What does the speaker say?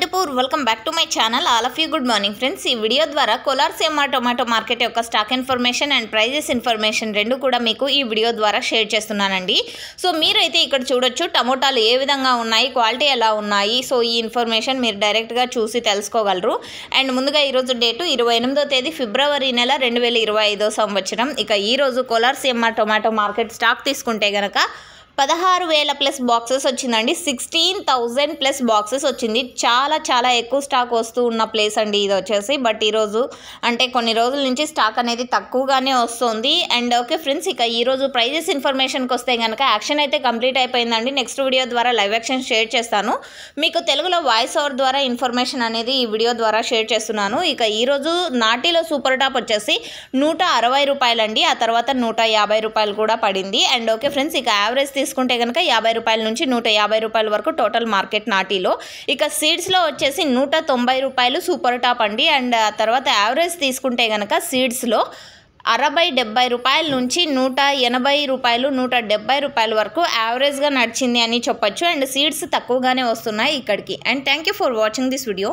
Anantapur welcome back to my channel. All of you good morning friends. ఈ video ద్వారా కోలార్ సీమ tomato market యొక్క stock information and prices information రెండు కూడా మీకు ఈ వీడియో ద్వారా షేర్ చేస్తున్నానండి. సో మీరైతే ఇక్కడ చూడొచ్చు టమోటాలు ఏ విధంగా ఉన్నాయి, క్వాలిటీ ఎలా ఉన్నాయి. సో ఈ ఇన్ఫర్మేషన్ మీరు డైరెక్ట్గా చూసి తెలుసుకోగలరు. అండ్ ముందుగా ఈరోజు డేటు 28వ తేదీ ఫిబ్రవరి నెల 2025 సంవత్సరం. ఇక ఈరోజు కోలార్ సీమ టొమాటో మార్కెట్ స్టాక్ తీసుకుంటే గనక 16,000 ప్లస్ బాక్సెస్ వచ్చిందండి. 16,000 ప్లస్ బాక్సెస్ వచ్చింది. చాలా ఎక్కువ స్టాక్ వస్తూ ఉన్న ప్లేస్ అండి ఇది వచ్చేసి. బట్ ఈరోజు అంటే కొన్ని రోజుల నుంచి స్టాక్ అనేది తక్కువగానే వస్తుంది. అండ్ ఓకే ఫ్రెండ్స్, ఇక ఈరోజు ప్రైజెస్ ఇన్ఫర్మేషన్కి వస్తే కనుక యాక్షన్ అయితే కంప్లీట్ అయిపోయిందండి. నెక్స్ట్ వీడియో ద్వారా లైవ్ యాక్షన్ షేర్ చేస్తాను. మీకు తెలుగులో వాయిస్ ఓవర్ ద్వారా ఇన్ఫర్మేషన్ అనేది ఈ వీడియో ద్వారా షేర్ చేస్తున్నాను. ఇక ఈరోజు నాటిలో సూపర్ టాప్ వచ్చేసి 160 రూపాయలండి. ఆ తర్వాత 150 రూపాయలు కూడా పడింది. అండ్ ఓకే ఫ్రెండ్స్, ఇక యావరేజ్ తీసుకుంటే కనుక 50 రూపాయల నుంచి 150 రూపాయల వరకు టోటల్ మార్కెట్ నాటిలో. ఇక సీడ్స్లో వచ్చేసి 190 రూపాయలు సూపర్ టాప్ అండి. అండ్ ఆ తర్వాత యావరేజ్ తీసుకుంటే కనుక సీడ్స్లో 60-70 రూపాయల నుంచి 180 రూపాయలు 170 రూపాయల వరకు యావరేజ్గా నడిచింది అని చెప్పొచ్చు. అండ్ సీడ్స్ తక్కువగానే వస్తున్నాయి ఇక్కడికి. And thank you for watching this video.